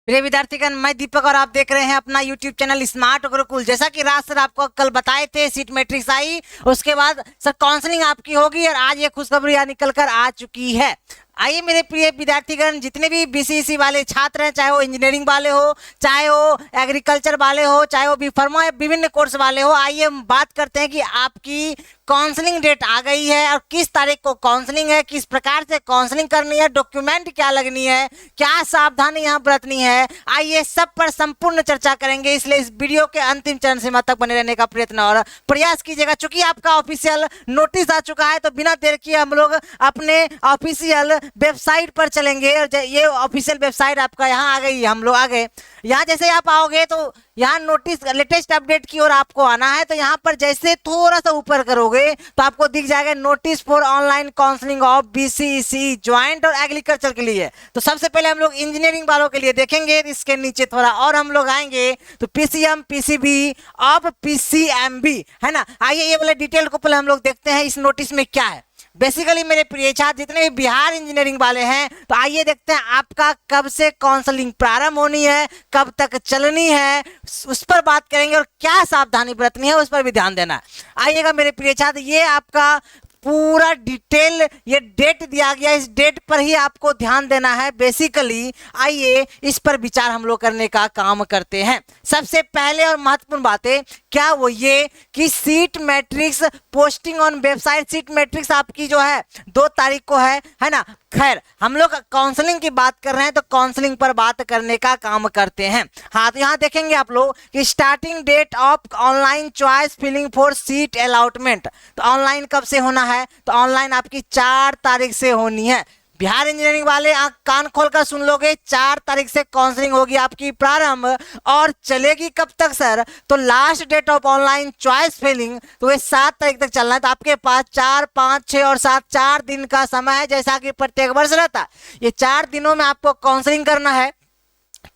प्रिय विद्यार्थीगण, मैं दीपक और आप देख रहे हैं अपना YouTube चैनल स्मार्ट गुरुकुल। जैसा कि राज सर आपको कल बताए थे, सीट मैट्रिक्स आई, उसके बाद सर काउंसलिंग आपकी होगी और आज ये खुशखबरी निकल कर आ चुकी है। आइए मेरे प्रिय विद्यार्थीगण, जितने भी बीसीईसी वाले छात्र हैं, चाहे वो इंजीनियरिंग वाले हो, चाहे वो एग्रीकल्चर वाले हो, चाहे वो बी फार्मा या विभिन्न कोर्स वाले हो, आइए हम बात करते हैं कि आपकी काउंसलिंग डेट आ गई है और किस तारीख को काउंसलिंग है, किस प्रकार से काउंसलिंग करनी है, डॉक्यूमेंट क्या लगनी है, क्या सावधानी यहाँ बरतनी है। आइए सब पर संपूर्ण चर्चा करेंगे, इसलिए इस वीडियो के अंतिम चरण सीमा तक बने रहने का प्रयत्न और प्रयास कीजिएगा। चूंकि आपका ऑफिशियल नोटिस आ चुका है, तो बिना देर किए हम लोग अपने ऑफिशियल वेबसाइट पर चलेंगे और ये ऑफिशियल वेबसाइट आपका यहाँ आ गई, हम लोग आ गए। यहाँ जैसे आप आओगे तो यहाँ नोटिस लेटेस्ट अपडेट की ओर आपको आना है, तो यहाँ पर जैसे थोड़ा सा ऊपर करोगे तो आपको दिख जाएगा notice for online counselling of BCEC joint और एग्रीकल्चर के लिए। तो सबसे पहले हम लोग इंजीनियरिंग वालों के लिए देखेंगे, इसके नीचे थोड़ा और हम लोग आएंगे तो पीसीएम पीसीबी ऑफ पीसीएमबी है ना। आइए ये वाले डिटेल को पहले हम लोग देखते हैं इस नोटिस में क्या है। बेसिकली मेरे प्रिय छात्र जितने भी बिहार इंजीनियरिंग वाले हैं, तो आइए देखते हैं आपका कब से काउंसलिंग प्रारंभ होनी है, कब तक चलनी है, उस पर बात करेंगे और क्या सावधानी बरतनी है उस पर भी ध्यान देना है। आइएगा मेरे प्रिय छात्र, ये आपका पूरा डिटेल ये डेट दिया गया, इस डेट पर ही आपको ध्यान देना है बेसिकली। आइए इस पर विचार हम लोग करने का काम करते हैं। सबसे पहले और महत्वपूर्ण बातें क्या वो ये कि seat matrix posting on website, seat matrix आपकी जो है 2 तारीख को है ना। खैर हम लोग काउंसलिंग की बात कर रहे हैं तो काउंसलिंग पर बात करने का काम करते हैं। हाँ, तो यहाँ देखेंगे आप लोग कि starting date of online choice filling for seat allotment. तो ऑनलाइन कब से होना है, तो ऑनलाइन आपकी 4 तारीख से होनी है। बिहार इंजीनियरिंग वाले आंख कान खोलकर सुन लोगे, 4 तारीख से काउंसलिंग होगी आपकी प्रारंभ और चलेगी कब तक सर, तो last date of online choice filling तो ये 7 तारीख तक चलना है। तो आपके पास 4, 5, 6 और 7 4 दिन का समय है, जैसा कि प्रत्येक वर्ष रहता है। ये 4 दिनों में आपको काउंसलिंग करना है।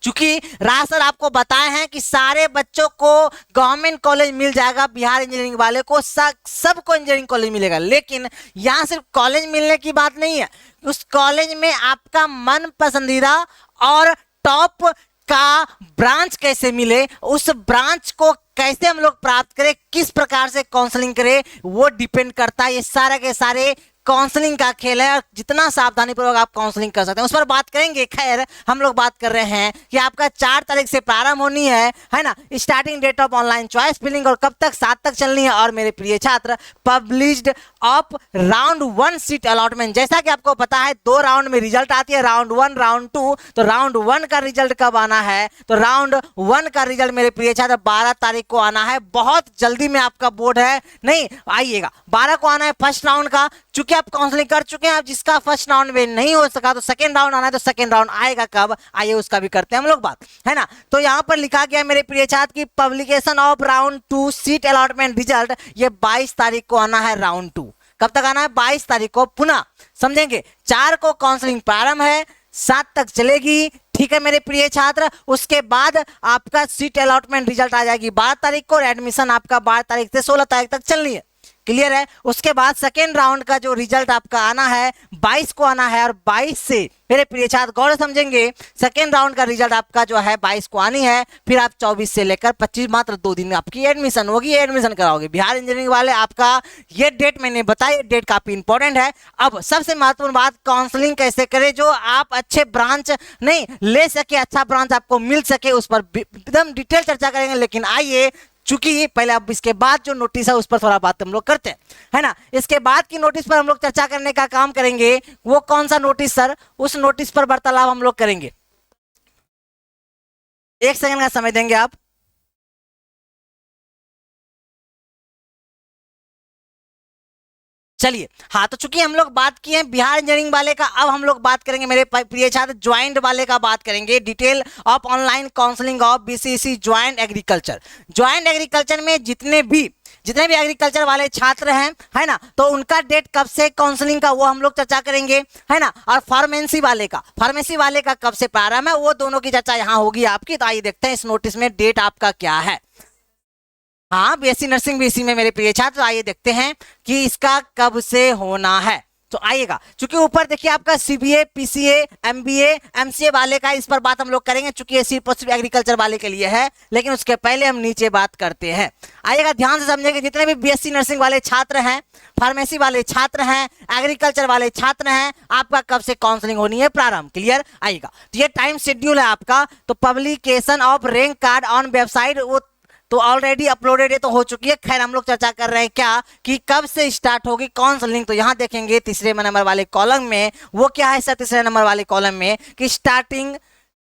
चूंकि राज सर आपको बताए हैं कि सारे बच्चों को गवर्नमेंट कॉलेज मिल जाएगा, बिहार इंजीनियरिंग वाले को सबको इंजीनियरिंग कॉलेज मिलेगा, लेकिन यहाँ सिर्फ कॉलेज मिलने की बात नहीं है, उस कॉलेज में आपका मन पसंदीदा और टॉप का ब्रांच कैसे मिले, उस ब्रांच को कैसे हम लोग प्राप्त करें, किस प्रकार से काउंसलिंग करें, वो डिपेंड करता है। ये सारे के सारे काउंसलिंग का खेल है और जितना सावधानी पूर्वक आप काउंसलिंग कर सकते हैं उस पर बात करेंगे। खैर हम लोग बात कर रहे हैं कि आपका 4 तारीख से प्रारंभ होनी है ना, starting date of online choice filling, और कब तक 7 तक चलनी है। और मेरे प्रिय छात्र published of round 1 seat allotment, जैसा कि आपको पता है 2 राउंड में रिजल्ट आती है, राउंड 1 राउंड 2। तो राउंड 1 का रिजल्ट कब आना है, तो राउंड 1 का रिजल्ट मेरे प्रिय छात्र 12 तारीख को आना है। बहुत जल्दी में आपका बोर्ड है, नहीं आइएगा 12 को आना है फर्स्ट राउंड का। चूंकि आप काउंसलिंग कर चुके हैं, आप जिसका फर्स्ट राउंड में नहीं हो सका तो सेकंड राउंड आना है, तो सेकंड राउंड आएगा कब, आइए उसका भी करते हैं हम लोग बात, है ना। तो यहाँ पर लिखा गया मेरे प्रिय छात्र की publication of round 2 seat allotment result, ये 22 तारीख को आना है राउंड 2। कब तक आना है, 22 तारीख को। पुनः समझेंगे 4 को काउंसलिंग प्रारंभ है, 7 तक चलेगी, ठीक है मेरे प्रिय छात्र। उसके बाद आपका सीट अलॉटमेंट रिजल्ट आ जाएगी 12 तारीख को और एडमिशन आपका 12 तारीख से 16 तारीख तक चलनी है। क्लियर है। उसके बाद सेकेंड राउंड का जो रिजल्ट आपका आना है 22 को आना है, और 22 से मेरे प्रिय छात्र गौर समझेंगे, सेकेंड राउंड का रिजल्ट आपका जो है 22 को आनी है, फिर आप 24 से लेकर 25 मात्र 2 दिन में आपकी एडमिशन होगी, एडमिशन कराओगे। बिहार इंजीनियरिंग वाले आपका ये डेट मैंने बताई, ये डेट काफी इंपॉर्टेंट है। अब सबसे महत्वपूर्ण बात, काउंसलिंग कैसे करें जो आप अच्छे ब्रांच नहीं ले सके, अच्छा ब्रांच आपको मिल सके, उस पर एकदम डिटेल चर्चा करेंगे। लेकिन आइए चूंकि पहले अब इसके बाद जो नोटिस है उस पर थोड़ा बात हम लोग करते हैं, है ना। इसके बाद की नोटिस पर हम लोग चर्चा करने का काम करेंगे। वो कौन सा नोटिस सर, उस नोटिस पर वार्तालाप हम लोग करेंगे। 1 सेकंड का समय देंगे आप। चलिए हाँ, तो चूंकि हम लोग बात किए हैं बिहार इंजीनियरिंग वाले का, अब हम लोग बात करेंगे मेरे प्रिय छात्र ज्वाइंट वाले का बात करेंगे। Detail of online counselling of BCEC joint agriculture. Joint agriculture में जितने भी एग्रीकल्चर वाले छात्र हैं, है ना, तो उनका डेट कब से काउंसलिंग का वो हम लोग चर्चा करेंगे, है ना। और फार्मेसी वाले का कब से प्रारंभ है, वो दोनों की चर्चा यहाँ होगी आपकी। तो आइए देखते हैं इस नोटिस में डेट आपका क्या है। हाँ, बीएससी नर्सिंग भी इसी में मेरे प्रिय छात्र। आइए देखते हैं कि इसका कब से होना है। तो आइएगा, चूंकि ऊपर देखिए आपका सीबीए, पीसीए, एमबीए, एमसीए वाले का इस पर बात हम लोग करेंगे, चूंकि ये सिर्फ और सिर्फ एग्रीकल्चर वाले के लिए है, लेकिन उसके पहले हम नीचे बात करते हैं। आइएगा, ध्यान से समझेंगे, जितने भी बीएससी नर्सिंग वाले छात्र हैं, फार्मेसी वाले छात्र हैं, एग्रीकल्चर वाले छात्र हैं, आपका कब से काउंसलिंग होनी है प्रारंभ। क्लियर? आइएगा, तो ये टाइम शेड्यूल है आपका। तो publication of rank card on website, वो तो ऑलरेडी अपलोडेड है, तो हो चुकी है। खैर, हम लोग चर्चा कर रहे हैं क्या कि कब से स्टार्ट होगी काउंसलिंग। तो यहां देखेंगे तीसरे नंबर वाले कॉलम में, वो क्या है सर तीसरे नंबर वाले कॉलम में, कि starting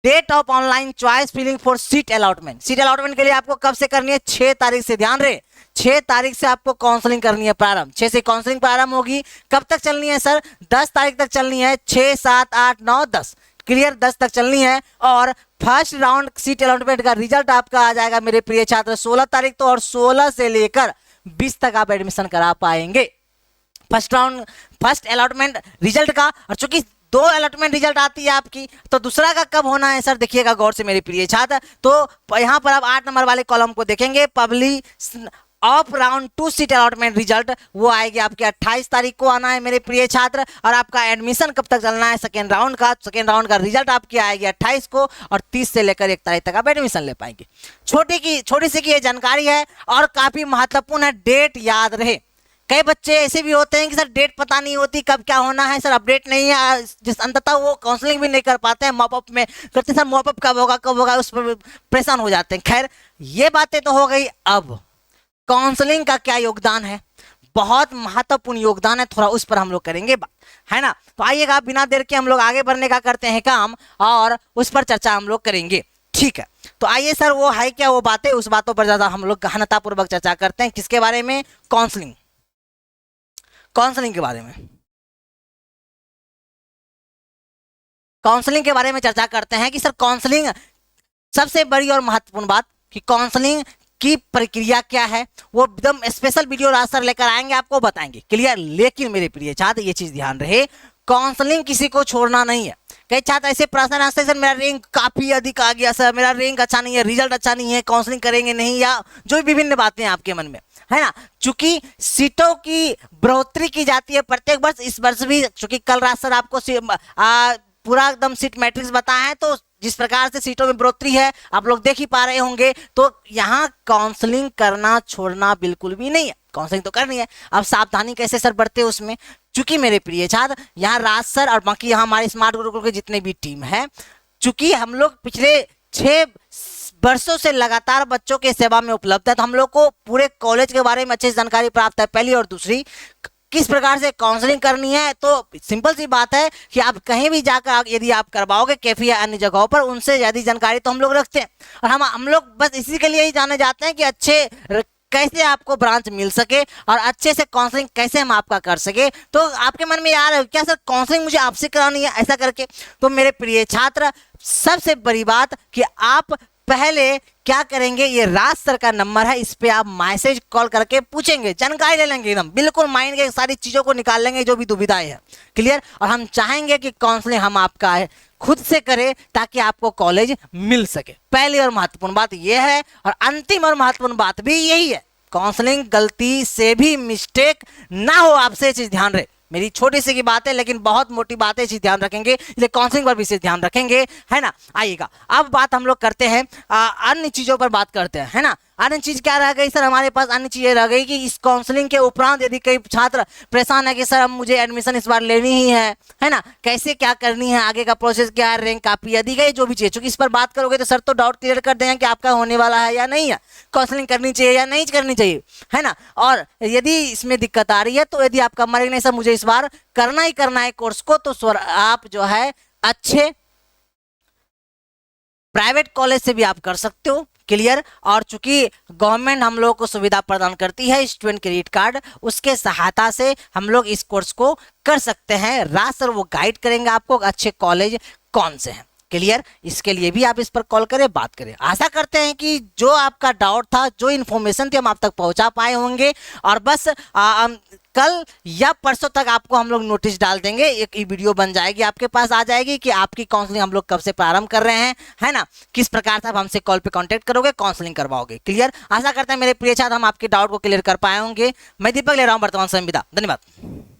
date of online choice filling for seat allotment. Seat allotment के लिए आपको कब से करनी है? 6 तारीख से। ध्यान रहे, 6 तारीख से आपको काउंसलिंग करनी है प्रारंभ। 6 से काउंसलिंग प्रारंभ होगी। कब तक चलनी है सर? 10 तारीख तक चलनी है। 6, 7, 8, 9, 10। क्लियर? 10 तक चलनी है। और फर्स्ट राउंड सीट अलॉटमेंट का रिजल्ट आपका आ जाएगा मेरे प्रिय छात्र 16 तारीख तो, और 16 से लेकर 20 तक आप एडमिशन करा पाएंगे first round, first allotment result का। और चूंकि 2 अलॉटमेंट रिजल्ट आती है आपकी, तो दूसरा का कब होना है सर? देखिएगा गौर से मेरे प्रिय छात्र। तो यहां पर आप 8 नंबर वाले कॉलम को देखेंगे, publish of round 2 seat allotment result, वो आएगी आपके 28 तारीख को आना है मेरे प्रिय छात्र। और आपका एडमिशन कब तक चलना है? सेकेंड राउंड का। सेकेंड राउंड का रिजल्ट आपकी आएगी 28 को, और 30 से लेकर 1 तारीख तक आप एडमिशन ले पाएंगे। छोटी सी की ये जानकारी है और काफी महत्वपूर्ण है, डेट याद रहे। कई बच्चे ऐसे भी होते हैं कि सर डेट पता नहीं होती कब क्या होना है, सर अपडेट नहीं है, जिस अंततः वो काउंसलिंग भी नहीं कर पाते हैं, मॉपअप में करते सर मॉपअप कब होगा उस पर परेशान हो जाते हैं। खैर, ये बातें तो हो गई। अब काउंसलिंग का क्या योगदान है? बहुत महत्वपूर्ण योगदान है, थोड़ा उस पर हम लोग करेंगे बात, है ना। तो आइएगा, बिना देर के हम लोग आगे बढ़ने का करते हैं काम, और उस पर चर्चा हम लोग करेंगे। ठीक है, तो आइए सर, वो है क्या वो बातें, उस बातों पर ज्यादा हम लोग गहनतापूर्वक चर्चा करते हैं। किसके बारे में? काउंसलिंग के बारे में, काउंसलिंग के बारे में चर्चा करते हैं कि सर काउंसलिंग, सबसे बड़ी और महत्वपूर्ण बात कि काउंसलिंग की प्रक्रिया क्या है, वो एकदम स्पेशल वीडियो राज सर लेकर आएंगे, आपको बताएंगे। क्लियर? लेकिन मेरे प्रिय छात्र, ये चीज ध्यान रहे, काउंसलिंग किसी को छोड़ना नहीं है। कई छात्र ऐसे प्रश्न आते हैं, सर मेरा रैंक काफी अधिक आ गया, सर मेरा रैंक अच्छा नहीं है, रिजल्ट अच्छा नहीं है, काउंसलिंग करेंगे नहीं, या जो विभिन्न बातें हैं आपके मन में, है ना। चूंकि सीटों की बढ़ोतरी की जाती है प्रत्येक वर्ष, इस वर्ष भी, चूंकि कल रात सर आपको पूरा एकदम सीट मैट्रिक्स बताया है, तो जिस प्रकार से सीटों में बढ़ोतरी है आप लोग देख ही पा रहे होंगे। तो यहाँ काउंसलिंग करना छोड़ना बिल्कुल भी नहीं है, काउंसलिंग तो करनी है। अब सावधानी कैसे सर बढ़ते हैं उसमें, चूंकि मेरे प्रिय छात्र, यहाँ राज सर और बाकी यहाँ हमारे स्मार्ट गुरुकुल के जितने भी टीम है, चूंकि हम लोग पिछले 6 वर्षों से लगातार बच्चों के सेवा में उपलब्ध है, तो हम लोग को पूरे कॉलेज के बारे में अच्छी जानकारी प्राप्त है। पहली और दूसरी, किस प्रकार से काउंसलिंग करनी है, तो सिंपल सी बात है कि आप कहीं भी जाकर यदि आप करवाओगे कैफे या अन्य जगहों पर, उनसे ज्यादा जानकारी तो हम लोग रखते हैं। और हम लोग बस इसी के लिए ही जाने जाते हैं कि अच्छे कैसे आपको ब्रांच मिल सके और अच्छे से काउंसलिंग कैसे हम आपका कर सके। तो आपके मन में यार क्या सर काउंसलिंग मुझे आपसे करानी है ऐसा करके, तो मेरे प्रिय छात्र, सबसे बड़ी बात कि आप पहले क्या करेंगे, ये राज सर का नंबर है, इस पे आप मैसेज कॉल करके पूछेंगे, जानकारी ले लेंगे, एकदम बिल्कुल माइंड के सारी चीजों को निकाल लेंगे जो भी दुविधाएं हैं। क्लियर? और हम चाहेंगे कि काउंसलिंग हम आपका है खुद से करें ताकि आपको कॉलेज मिल सके। पहली और महत्वपूर्ण बात यह है, और अंतिम और महत्वपूर्ण बात भी यही है, काउंसलिंग गलती से भी मिस्टेक ना हो, आपसे चीज ध्यान रहे। मेरी छोटी सी की बात है लेकिन बहुत मोटी बातें इसे ध्यान रखेंगे, इसलिए काउंसलिंग पर भी इसे ध्यान रखेंगे, है ना। आइएगा, अब बात हम लोग करते हैं अन्य चीजों पर बात करते हैं, है ना। अन्य चीज क्या रह गई सर हमारे पास? अन्य चीजें रह गई कि इस काउंसलिंग के उपरांत यदि कई छात्र परेशान है कि सर अब मुझे एडमिशन इस बार लेनी ही है ना, कैसे क्या करनी है, आगे का प्रोसेस क्या है, रैंक काफी अधिक है, जो भी चाहिए, चूंकि इस पर बात करोगे तो सर तो डाउट क्लियर कर देंगे कि आपका होने वाला है या नहीं है, काउंसलिंग करनी चाहिए या नहीं करनी चाहिए, है ना। और यदि इसमें दिक्कत आ रही है, तो यदि आपका मरेगा नहीं सर मुझे इस बार करना ही करना है कोर्स को, तो आप जो है अच्छे प्राइवेट कॉलेज से भी आप कर सकते हो। क्लियर? और चूंकि गवर्नमेंट हम लोग को सुविधा प्रदान करती है स्टूडेंट क्रेडिट कार्ड, उसके सहायता से हम लोग इस कोर्स को कर सकते हैं। राज सर वो गाइड करेंगे आपको अच्छे कॉलेज कौन से हैं। क्लियर? इसके लिए भी आप इस पर कॉल करें, बात करें। आशा करते हैं कि जो आपका डाउट था, जो इन्फॉर्मेशन थी, हम आप तक पहुंचा पाए होंगे। और बस कल या परसों तक आपको हम लोग नोटिस डाल देंगे, एक वीडियो बन जाएगी, आपके पास आ जाएगी कि आपकी काउंसलिंग हम लोग कब से प्रारंभ कर रहे हैं, है ना, किस प्रकार से आप हमसे कॉल पे कांटेक्ट करोगे, काउंसलिंग करवाओगे। क्लियर? आशा करते हैं मेरे प्रिय छात्र हम आपके डाउट को क्लियर कर पाए होंगे। मैं दीपक ले रहा हूं वर्तमान समय विदा। धन्यवाद।